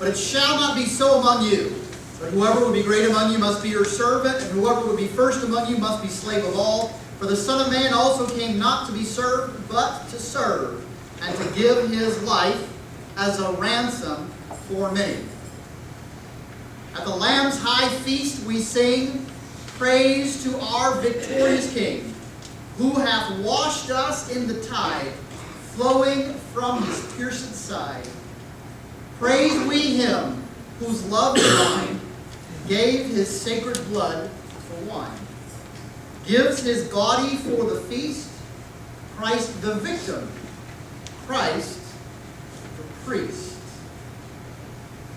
But it shall not be so among you. But whoever would be great among you must be your servant, and whoever would be first among you must be slave of all. For the Son of Man also came not to be served, but to serve, and to give his life as a ransom for many. At the Lamb's high feast we sing, praise to our victorious King, who hath washed us in the tide, flowing from his pierced side. Praise we him, whose love divine gave his sacred blood for wine, gives his body for the feast, Christ the victim, Christ the priest.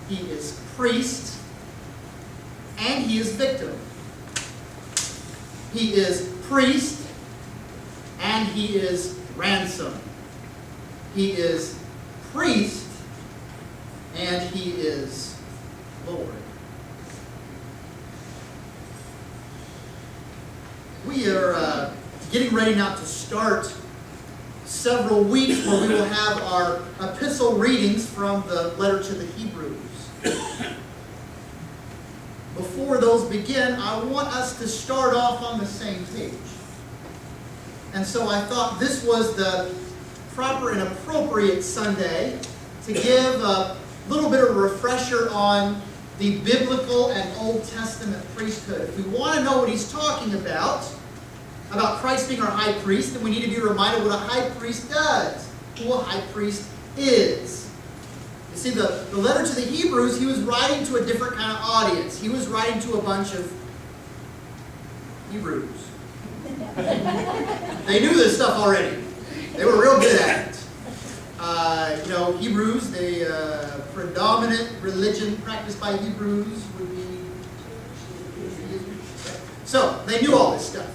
He is priest and he is victim. He is priest and he is ransom. He is priest and he is Lord. We are getting ready now to start several weeks where we will have our epistle readings from the letter to the Hebrews. Before those begin, I want us to start off on the same page. And so I thought this was the proper and appropriate Sunday to give a little bit of a refresher on the biblical and Old Testament priesthood. If we want to know what he's talking about Christ being our high priest, then we need to be reminded what a high priest does, who a high priest is. You see, the letter to the Hebrews, he was writing to a different kind of audience. He was writing to a bunch of Hebrews. They knew this stuff already. They were real good at it. Hebrews, the predominant religion practiced by Hebrews would be... So, they knew all this stuff.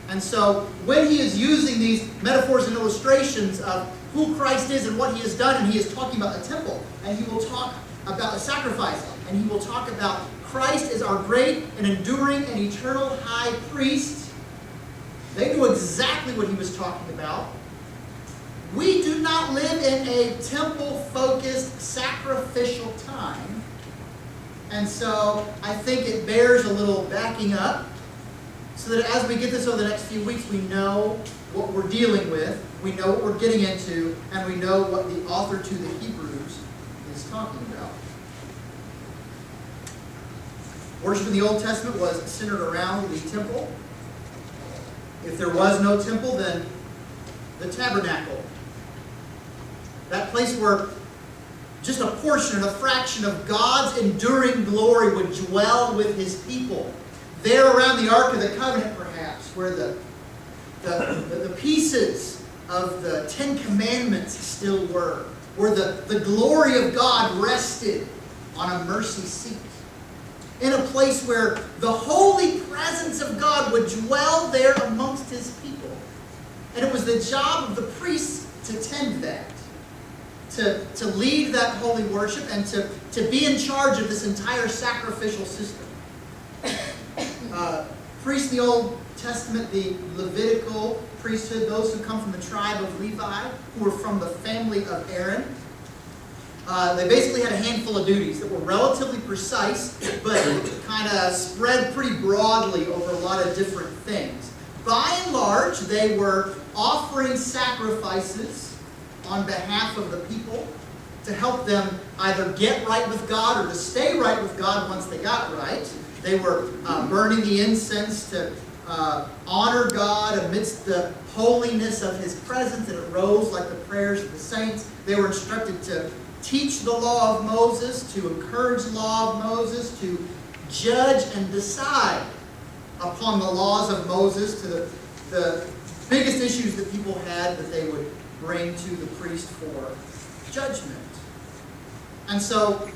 And so, when he is using these metaphors and illustrations of who Christ is and what he has done, and he is talking about the temple, and he will talk about the sacrifice, and he will talk about Christ as our great and enduring and eternal high priest, they knew exactly what he was talking about. We do not live in a temple-focused, sacrificial time. And so I think it bears a little backing up so that as we get this over the next few weeks, we know what we're dealing with, we know what we're getting into, and we know what the author to the Hebrews is talking about. Worship in the Old Testament was centered around the temple. If there was no temple, then the tabernacle. That place where just a portion, a fraction of God's enduring glory would dwell with his people. There around the Ark of the Covenant, perhaps, where the pieces of the Ten Commandments still were. Where the glory of God rested on a mercy seat. In a place where the holy presence of God would dwell there amongst his people. And it was the job of the priests to tend that. To lead that holy worship and to be in charge of this entire sacrificial system. Priests in the Old Testament, the Levitical priesthood, those who come from the tribe of Levi, who were from the family of Aaron, they basically had a handful of duties that were relatively precise, but kind of spread pretty broadly over a lot of different things. By and large, they were offering sacrifices on behalf of the people to help them either get right with God or to stay right with God once they got right. They were burning the incense to honor God amidst the holiness of his presence, and it rose like the prayers of the saints. They were instructed to teach the law of Moses, to encourage the law of Moses, to judge and decide upon the laws of Moses, to the biggest issues that people had that they would bring to the priest for judgment. And so,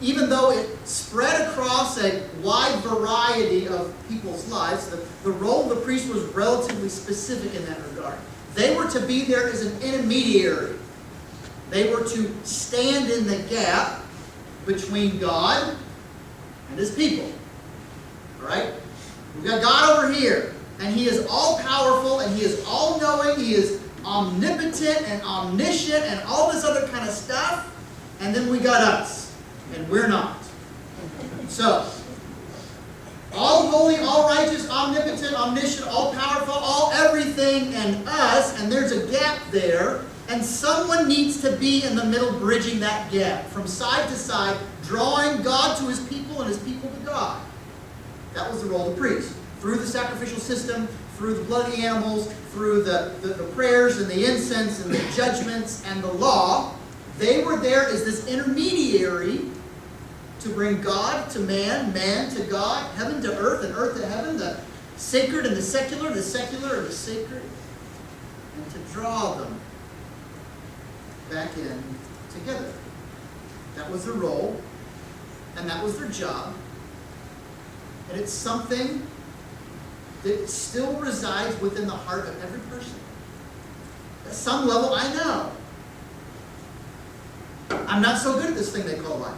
even though it spread across a wide variety of people's lives, the role of the priest was relatively specific in that regard. They were to be there as an intermediary. They were to stand in the gap between God and his people. All right? We've got God over here, and he is all-powerful, and he is all-knowing, he is omnipotent and omniscient and all this other kind of stuff. And then we got us. and we're not. So, all holy, all righteous, omnipotent, omniscient, all powerful, all everything, and us, and there's a gap there, and someone needs to be in the middle bridging that gap, from side to side, drawing God to his people and his people to God. That was the role of the priest. Through the sacrificial system, through the blood of the animals, through the prayers and the incense and the judgments and the law, they were there as this intermediary to bring God to man, man to God, heaven to earth, and earth to heaven, the sacred and the secular and the sacred, and to draw them back in together. That was their role, and that was their job. And it's something that still resides within the heart of every person. At some level, I know I'm not so good at this thing they call life.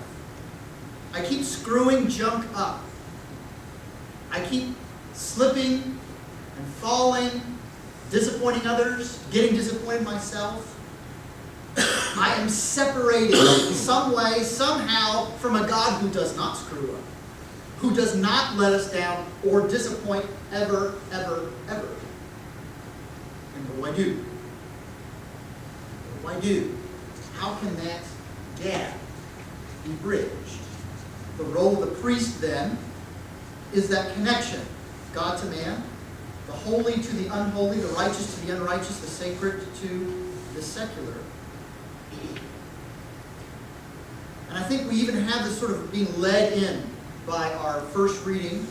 I keep screwing junk up. I keep slipping and falling, disappointing others, getting disappointed myself. I am separated in some way, somehow, from a God who does not screw up, who does not let us down or disappoint ever, ever, ever. And what do I do? What do I do? How can that gap be bridged? The role of the priest, then, is that connection. God to man, the holy to the unholy, the righteous to the unrighteous, the sacred to the secular. And I think we even have this sort of being led in by our first reading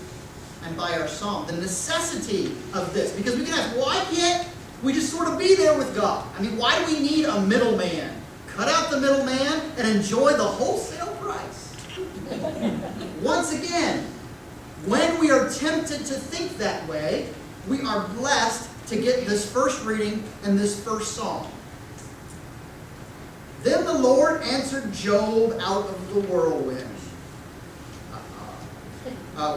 and by our psalm. The necessity of this. Because we can ask, why can't we just sort of be there with God? I mean, why do we need a middleman? Cut out the middleman and enjoy the wholesale price. Once again, when we are tempted to think that way, we are blessed to get this first reading and this first psalm. Then the Lord answered Job out of the whirlwind.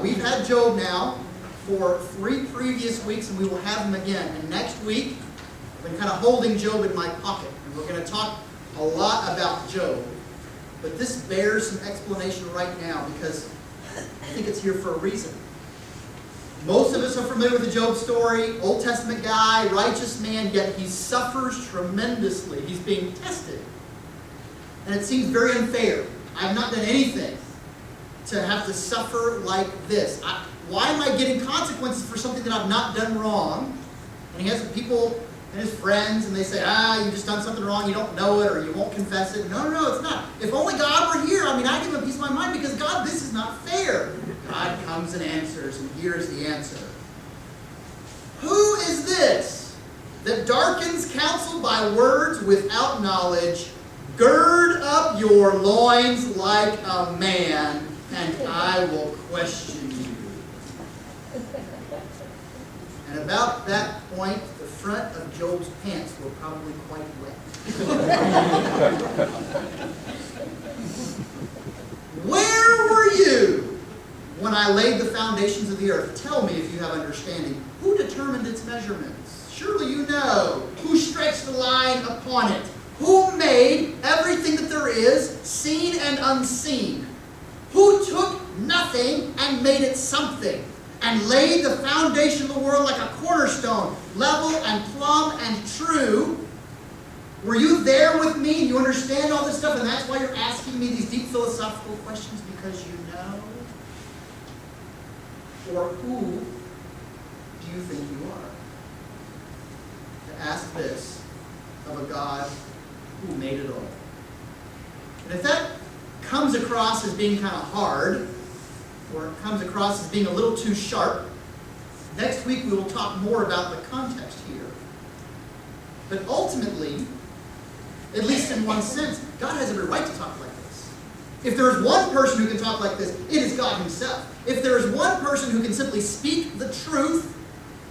We've had Job now for 3 previous weeks, and we will have him again. And next week, I've been kind of holding Job in my pocket. And we're going to talk a lot about Job. But this bears some explanation right now, because I think it's here for a reason. Most of us are familiar with the Job story. Old Testament guy, righteous man, yet he suffers tremendously. He's being tested. And it seems very unfair. I have not done anything to have to suffer like this. Why am I getting consequences for something that I've not done wrong? And he has people and his friends, and they say, you just done something wrong, you don't know it, or you won't confess it. No, it's not. If only God were here, I give him a piece of my mind, because God, this is not fair. God comes and answers, and here's the answer. Who is this that darkens counsel by words without knowledge? Gird up your loins like a man, and I will question you. And about that point, the front of Job's pants were probably quite wet. Where were you when I laid the foundations of the earth? Tell me if you have understanding. Who determined its measurements? Surely you know. Who stretched the line upon it? Who made everything that there is, seen and unseen? Who took nothing and made it something, and laid the foundation of the world like a cornerstone, level and plumb and true? Were you there with me? You understand all this stuff, and that's why you're asking me these deep philosophical questions, because you know? Or who do you think you are to ask this of a God who made it all? And if that comes across as being kind of hard, or it comes across as being a little too sharp, next week we will talk more about the context here. But ultimately, at least in one sense, God has every right to talk like this. If there is one person who can talk like this, it is God himself. If there is one person who can simply speak the truth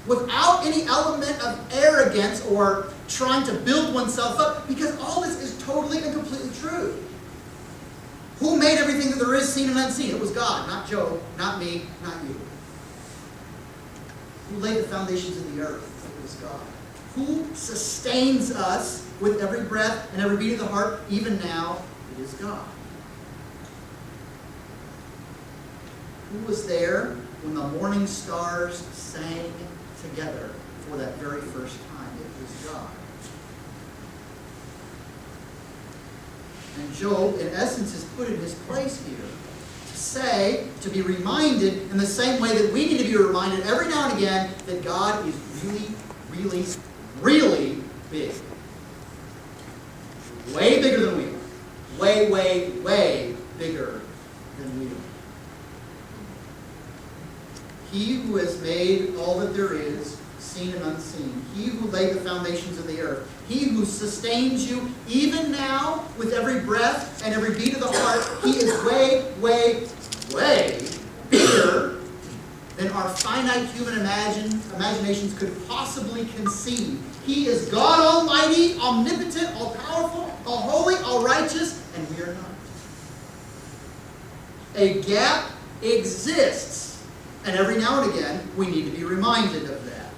without any element of arrogance or trying to build oneself up, because all this is totally and completely true. Who made everything that there is, seen and unseen? It was God, not Job, not me, not you. Who laid the foundations of the earth? It was God. Who sustains us with every breath and every beat of the heart? Even now, it is God. who was there when the morning stars sang together for that very first time? It was God. And Job, in essence, is put in his place here to say, to be reminded in the same way that we need to be reminded every now and again that God is really, really, really big. Way bigger than we are. Way, way, way bigger than we are. He who has made all that there is, seen and unseen. He who laid the foundations of the earth. He who sustains you even now with every breath and every beat of the heart. He is way, way, way bigger than our finite human imaginations could possibly conceive. He is God Almighty, omnipotent, all-powerful, all-holy, all-righteous, and we are not. A gap exists, and every now and again we need to be reminded of that.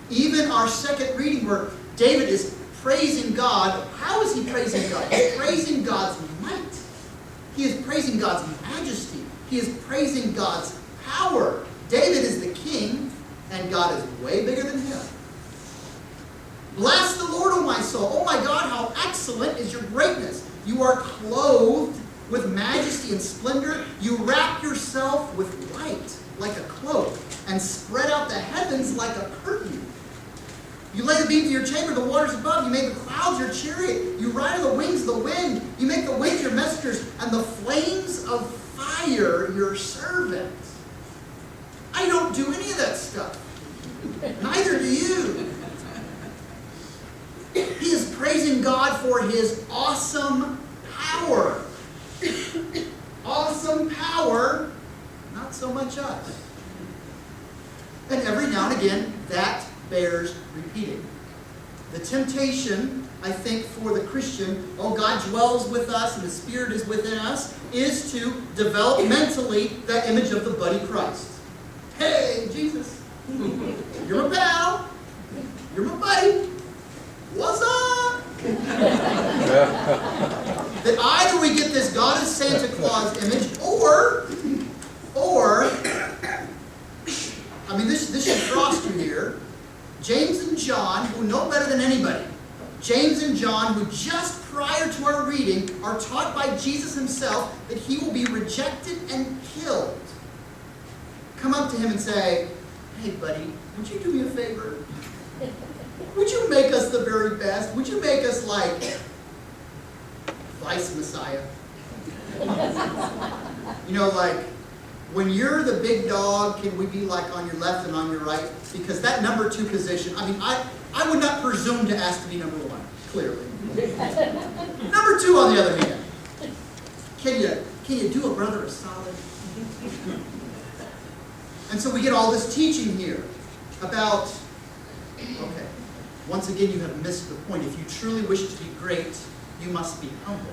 Even our second reading where David is praising God. How is he praising God? He's praising God's might. He is praising God's majesty. He is praising God's power. David is the king, and God is way bigger than him. Bless the Lord, O my soul. Oh my God, how excellent is your greatness. You are clothed with majesty and splendor. You wrap yourself with light like a cloak and spread out the heavens like a curtain. You lay the beams of your chamber, the waters above. You made the clouds your chariot. You ride on the wings of the wind. You make the winds your messengers, and the flames of fire your servants. I don't do any of that stuff. Neither do you. He is praising God for his awesome power. Awesome power, not so much us. And every now and again, that bears repeating. The temptation, I think, for the Christian, oh, God dwells with us and the Spirit is within us, is to develop mentally that image of the buddy Christ. Hey, Jesus, you're my pal. You're my buddy. What's up? That either we get this God is Santa Claus image, or I mean, this should cross you here. James and John, who know better than anybody, James and John, who just prior to our reading are taught by Jesus himself that he will be rejected and killed, come up to him and say, hey buddy, would you do me a favor? Would you make us the very best? Would you make us like Vice Messiah? You know, like, when you're the big dog, can we be like on your left and on your right? Because that number 2 position, I mean, I would not presume to ask to be number 1, clearly. Number 2, on the other hand, can you do a brother a solid? And so we get all this teaching here about, okay, once again you have missed the point. If you truly wish to be great, you must be humble.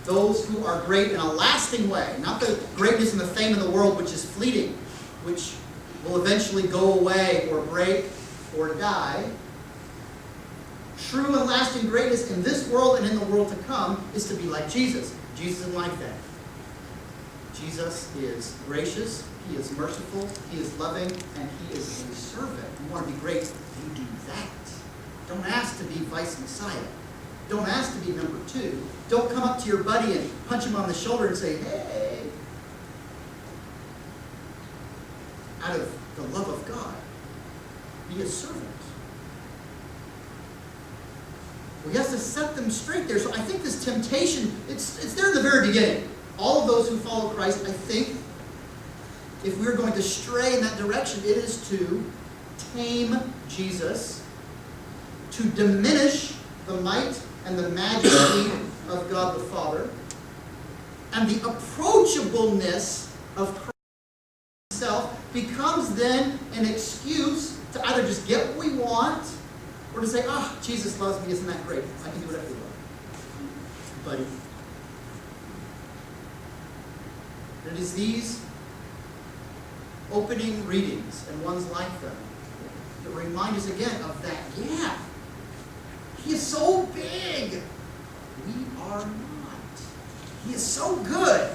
Those who are great in a lasting way, not the greatness and the fame of the world which is fleeting, which will eventually go away or break or die. True and lasting greatness in this world and in the world to come is to be like Jesus. Jesus isn't like that. Jesus is gracious, he is merciful, he is loving, and he is a servant. You want to be great, you do that. Don't ask to be Vice Messiah. Don't ask to be number 2. Don't come up to your buddy and punch him on the shoulder and say, hey. Out of the love of God, be a servant. Well, he has to set them straight there. So I think this temptation, it's there in the very beginning. All of those who follow Christ, I think, if we're going to stray in that direction, it is to tame Jesus, to diminish the might and the majesty of God the Father, and the approachableness of Christ himself becomes then an excuse to either just get what we want, or to say, oh, Jesus loves me, isn't that great? I can do whatever you want. Buddy. It is these opening readings and ones like them that remind us again of that gap. He is so big. We are not. He is so good.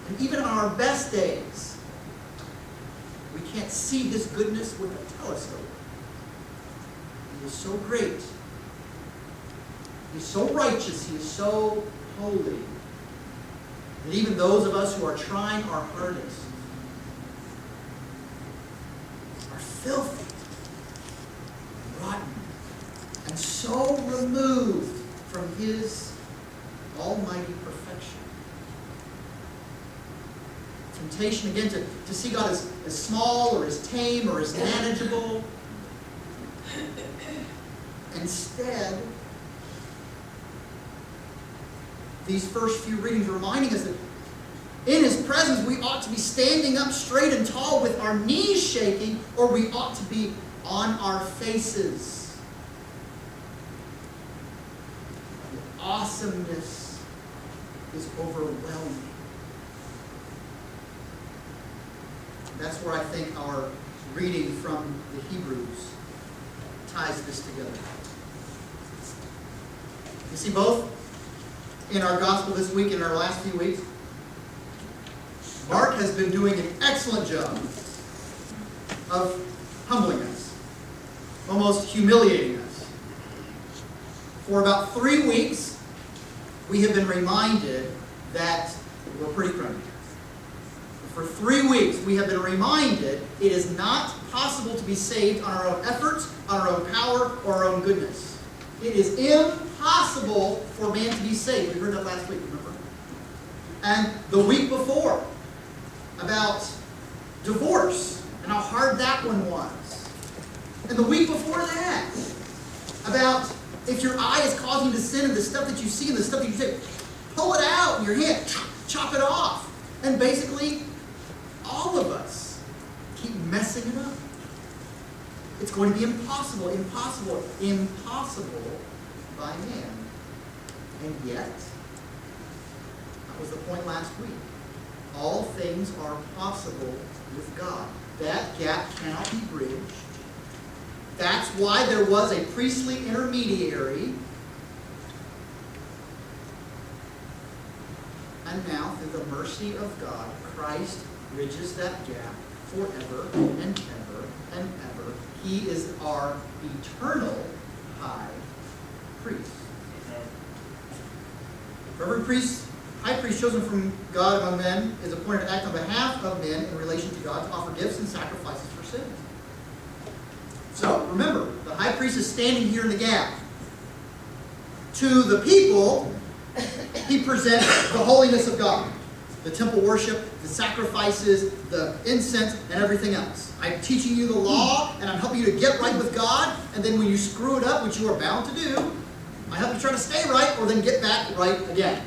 And even on our best days, we can't see His goodness with a telescope. He is so great. He is so righteous. He is so holy. That even those of us who are trying our hardest are filthy, rotten, and so removed from His almighty perfection. Temptation, again, to see God as small or as tame or as manageable. Instead, these first few readings are reminding us that in His presence we ought to be standing up straight and tall with our knees shaking, or we ought to be on our faces. The awesomeness is overwhelming. That's where I think our reading from the Hebrews ties this together. You see, both in our gospel this week and in our last few weeks, Mark has been doing an excellent job of humbling us, almost humiliating us. For about 3 weeks, we have been reminded that we're pretty crummy. For 3 weeks, we have been reminded it is not possible to be saved on our own efforts, on our own power, or our own goodness. It is impossible for man to be saved. We heard that last week, remember? And the week before, about divorce and how hard that one was. And the week before that, about if your eye is causing you to sin and the stuff that you see and the stuff that you say, pull it out in your hand, chop it off. And basically, all of us keep messing it up. It's going to be impossible by man. And yet, that was the point last week. All things are possible with God. That gap cannot be bridged. That's why there was a priestly intermediary. And now, through the mercy of God, Christ bridges that gap forever and ever and ever. He is our eternal high priest. For every high priest chosen from God among men is appointed to act on behalf of men in relation to God, to offer gifts and sacrifices for sins. So, remember, the high priest is standing here in the gap. To the people, he presents the holiness of God. The temple worship, the sacrifices, the incense, and everything else. I'm teaching you the law, and I'm helping you to get right with God, and then when you screw it up, which you are bound to do, I help you try to stay right, or then get back right again.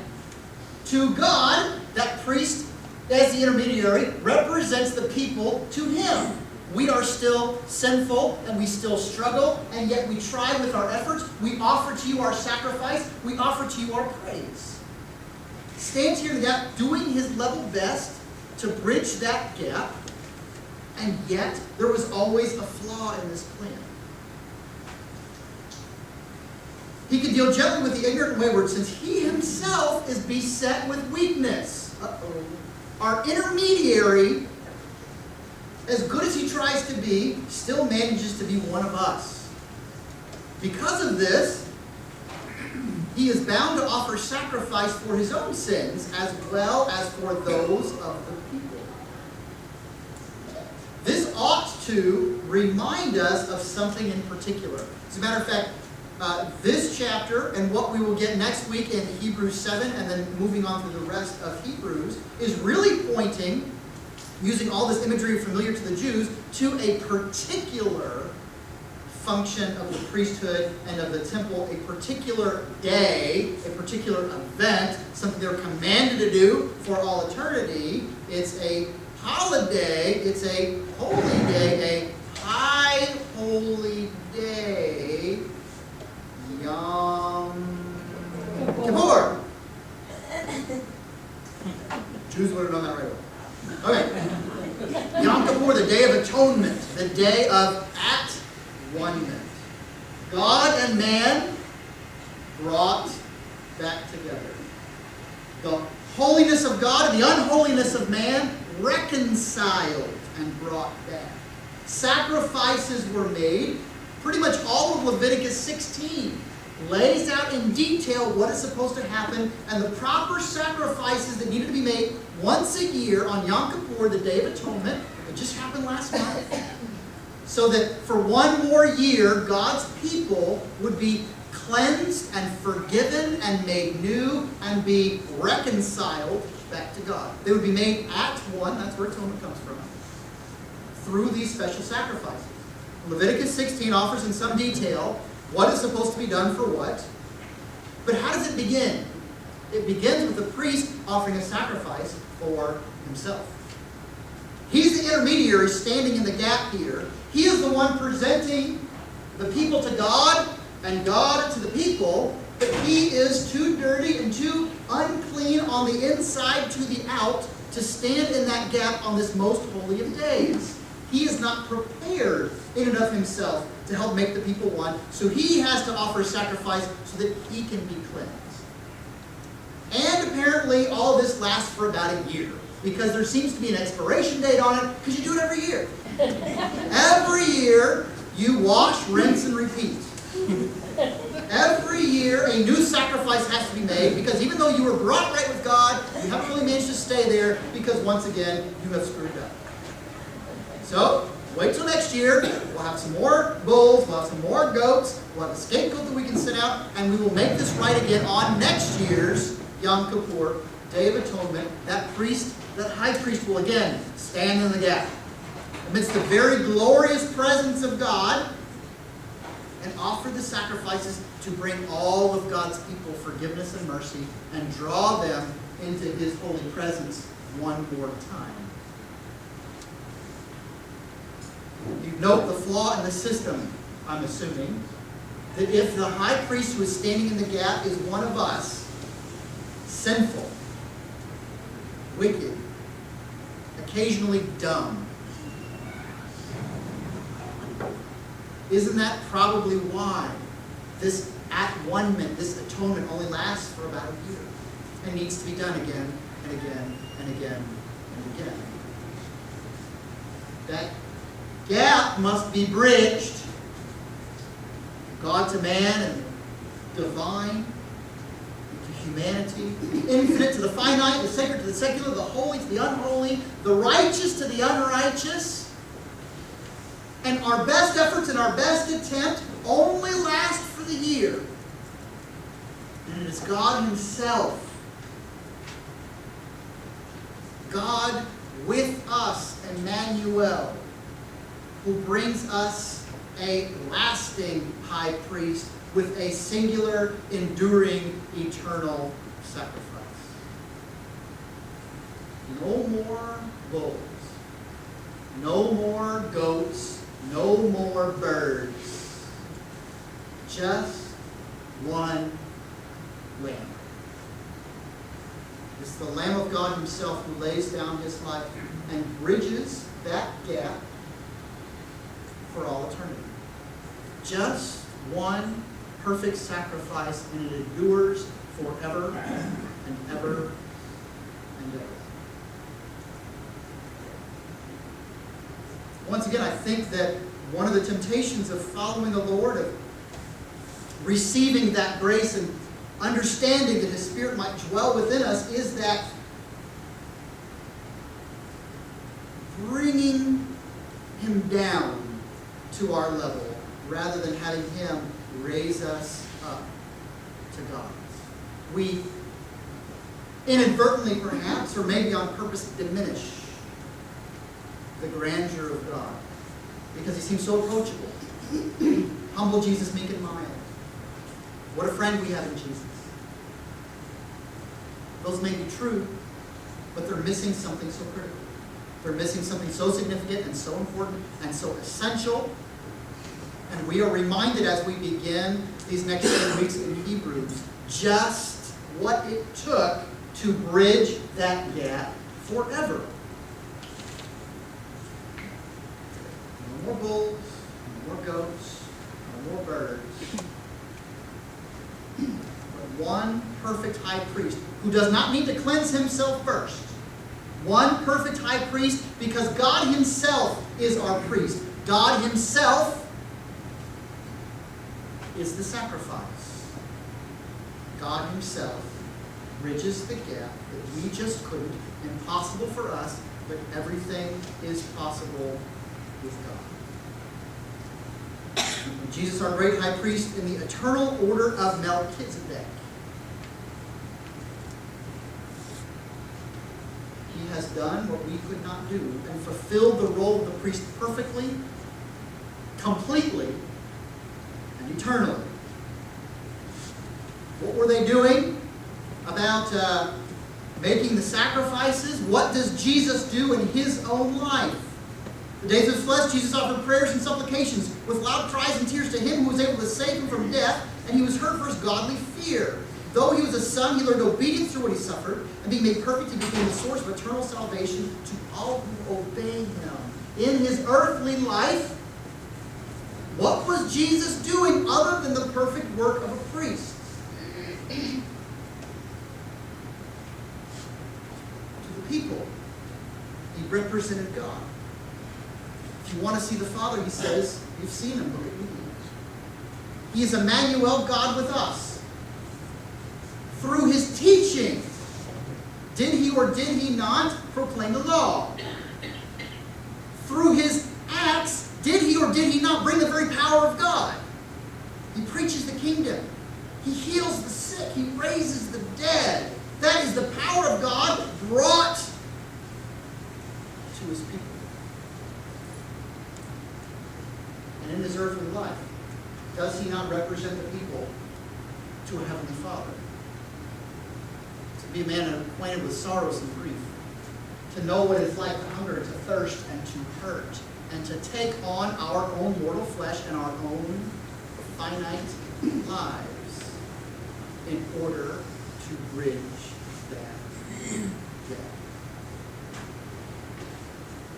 To God, that priest, as the intermediary, represents the people to Him. We are still sinful, and we still struggle, and yet we try with our efforts. We offer to you our sacrifice. We offer to you our praise. Stands here in the gap, doing his level best to bridge that gap, and yet there was always a flaw in this plan. He could deal gently with the ignorant and wayward, since he himself is beset with weakness. Our intermediary, as good as he tries to be, still manages to be one of us. Because of this, he is bound to offer sacrifice for his own sins as well as for those of the people. This ought to remind us of something in particular. As a matter of fact, this chapter and what we will get next week in Hebrews 7 and then moving on through the rest of Hebrews is really pointing, using all this imagery familiar to the Jews, to a particular function of the priesthood and of the temple, a particular day, a particular event, something they're commanded to do for all eternity. It's a holiday, it's a holy day, a high holy day, Yom Kippur. Jews would have known that right away. Okay. Yom Kippur, the Day of Atonement, the day of at-one-ment. God and man brought back together. The holiness of God and the unholiness of man, reconciled and brought back. Sacrifices were made. Pretty much all of Leviticus 16 lays out in detail what is supposed to happen and the proper sacrifices that needed to be made once a year on Yom Kippur, the Day of Atonement. It just happened last month. So that for one more year, God's people would be cleansed and forgiven and made new and be reconciled back to God. They would be made at one, that's where atonement comes from, through these special sacrifices. Leviticus 16 offers in some detail what is supposed to be done for what. But how does it begin? It begins with the priest offering a sacrifice for himself. He's the intermediary standing in the gap here. He is the one presenting the people to God and God to the people, but he is too dirty and too unclean on the inside to the out to stand in that gap on this most holy of days. He is not prepared in and of himself to help make the people one, so he has to offer a sacrifice so that he can be cleansed. And apparently all of this lasts for about a year, because there seems to be an expiration date on it, because you do it every year. Every year, you wash, rinse, and repeat. Every year, a new sacrifice has to be made, because even though you were brought right with God, you haven't really managed to stay there, because once again, you have screwed up. So, wait till next year. We'll have some more bulls, we'll have some more goats, we'll have a scapegoat that we can send out, and we will make this right again on next year's Yom Kippur, Day of Atonement. That high priest will again stand in the gap amidst the very glorious presence of God and offer the sacrifices to bring all of God's people forgiveness and mercy and draw them into his holy presence one more time. You note the flaw in the system, I'm assuming, that if the high priest who is standing in the gap is one of us, sinful, wicked, occasionally dumb, isn't that probably why this at-one-ment, this atonement only lasts for about a year and needs to be done again and again and again and again? That gap must be bridged. God to man and divine to humanity, the infinite to the finite, the sacred to the secular, the holy to the unholy, the righteous to the unrighteous. And our best efforts and our best attempt only last for the year. And it is God himself, God with us, Emmanuel, who brings us a lasting high priest with a singular, enduring, eternal sacrifice. No more bulls, no more goats, no more birds, just one lamb. It's the Lamb of God himself who lays down his life and bridges that gap for all eternity. Just one perfect sacrifice, and it endures forever and ever and ever. Once again, I think that one of the temptations of following the Lord, of receiving that grace and understanding that his Spirit might dwell within us, is that bringing him down to our level rather than having him raise us up to God's. We inadvertently perhaps, or maybe on purpose, diminish the grandeur of God because he seems so approachable. Humble Jesus, meek and mild. What a friend we have in Jesus. Those may be true, but they're missing something so critical. They're missing something so significant and so important and so essential. And we are reminded as we begin these next 7 weeks in Hebrews just what it took to bridge that gap forever. No more bulls, no more goats, no more birds, but one perfect high priest who does not need to cleanse himself first. One perfect high priest because God himself is our priest. God himself is the sacrifice. God himself bridges the gap that we just couldn't. Impossible for us, but everything is possible with God. Jesus, our great high priest, in the eternal order of Melchizedek. He has done what we could not do and fulfilled the role of the priest perfectly, completely, and eternally. What were they doing about making the sacrifices? What does Jesus do in his own life? The days of his flesh, Jesus offered prayers and supplications with loud cries and tears to him who was able to save him from death, and he was heard for his godly fear. Though he was a son, he learned obedience through what he suffered, and being made perfect, he became the source of eternal salvation to all who obey him. In his earthly life, what was Jesus doing other than the perfect work of a priest? To the people, he represented God. If you want to see the Father, he says, you've seen him, look at me. He is Emmanuel, God with us. Through his teaching, did he or did he not proclaim the law? Through his acts, did he or did he not bring the very power of God? He preaches the kingdom. He heals the sick. He raises the dead. That is the power of God brought to his people. And in his earthly life, does he not represent the people to a heavenly Father? To be a man acquainted with sorrows and grief. To know what it's like to hunger, to thirst, and to hurt. And to take on our own mortal flesh and our own finite lives in order to bridge that gap.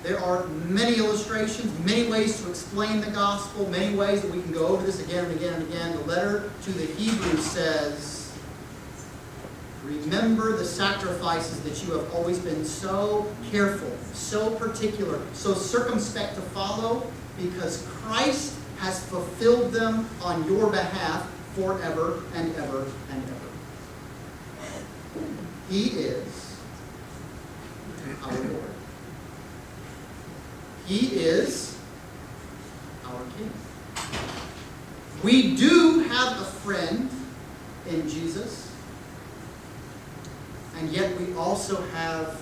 There are many illustrations, many ways to explain the gospel, many ways that we can go over this again and again and again. The letter to the Hebrews says, remember the sacrifices that you have always been so careful, so particular, so circumspect to follow, because Christ has fulfilled them on your behalf forever and ever and ever. He is our Lord. He is our King. We do have a friend in Jesus, and yet we also have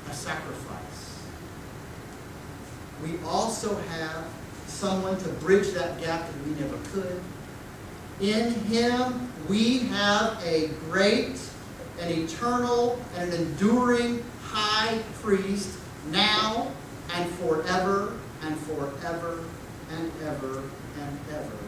a sacrifice. We also have someone to bridge that gap that we never could. In him, we have a great, an eternal, and an enduring high priest now and forever and forever and ever and ever.